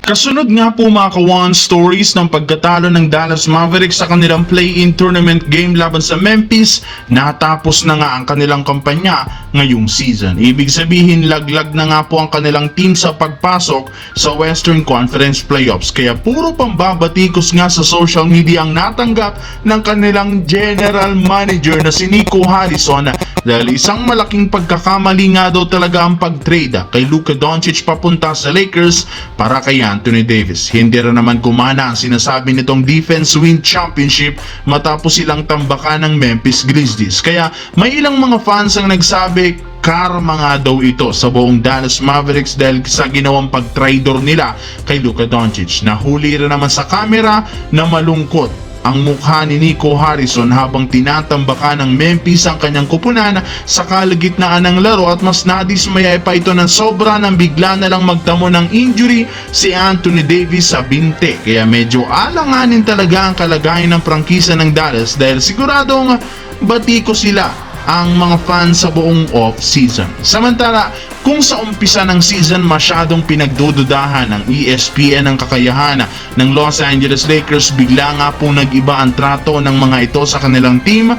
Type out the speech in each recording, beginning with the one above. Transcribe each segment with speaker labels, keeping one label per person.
Speaker 1: Kasunod nga po mga ka-One Stories ng pagkatalo ng Dallas Mavericks sa kanilang play-in tournament game laban sa Memphis, natapos na nga ang kanilang kampanya ngayong season. Ibig sabihin laglag na nga po ang kanilang team sa pagpasok sa Western Conference Playoffs. Kaya puro pambabatikos nga sa social media ang natanggap ng kanilang general manager na si Nico Harrison dahil isang malaking pagkakamali nga daw talaga ang pag-trade kay Luka Doncic papunta sa Lakers para kay Anthony Davis. Hindi rin naman kumana ang sinasabi nitong defense win championship matapos silang tambakan ng Memphis Grizzlies. Kaya may ilang mga fans ang nagsabi karma nga daw ito sa buong Dallas Mavericks dahil sa ginawang pag-traitor nila kay Luka Doncic. Nahuli rin naman sa camera na malungkot ang mukha ni Nico Harrison habang tinatambakan ng Memphis ang kanyang kupunan sa kalagitnaan ng laro at mas nadismaya pa ito ng sobra nang bigla na lang magtamo ng injury si Anthony Davis sa binte. Kaya medyo alanganin talaga ang kalagayan ng prangkisa ng Dallas dahil siguradong batiko sila ang mga fans sa buong off-season. Samantala, kung sa umpisa ng season masyadong pinagdududahan ng ESPN ang kakayahan ng Los Angeles Lakers, bigla nga po nag-iba ang trato ng mga ito sa kanilang team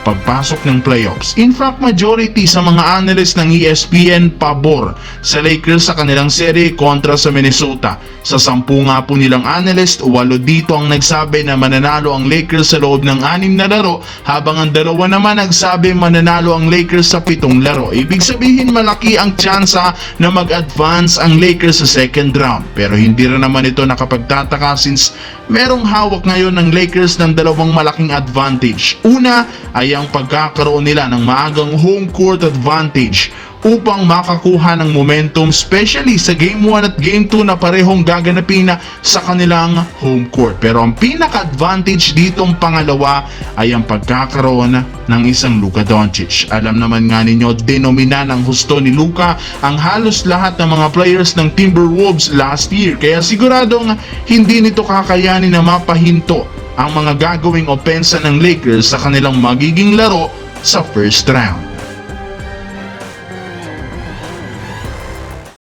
Speaker 1: pagpasok ng playoffs. In fact, majority sa mga analyst ng ESPN pabor sa Lakers sa kanilang serye kontra sa Minnesota. Sa 10 nga po nilang analyst, 8 dito ang nagsabi na mananalo ang Lakers sa loob ng 6 na laro, habang ang 2 naman nagsabi mananalo ang Lakers sa 7 laro. Ibig sabihin malaki ang tsansa na mag-advance ang Lakers sa second round. Pero hindi rin naman ito nakapagtataka since merong hawak ngayon ng Lakers ng 2 malaking advantage. Una ay ang pagkakaroon nila ng maagang home court advantage upang makakuha ng momentum, especially sa Game 1 at Game 2 na parehong gaganapin sa kanilang home court. Pero ang pinaka-advantage ditong pangalawa ay ang pagkakaroon ng isang Luka Doncic. Alam naman nga ninyo, denomina ng husto ni Luka ang halos lahat ng mga players ng Timberwolves last year. Kaya siguradong hindi nito kakayanin na mapahinto ang mga gagawing opensa ng Lakers sa kanilang magiging laro sa first round.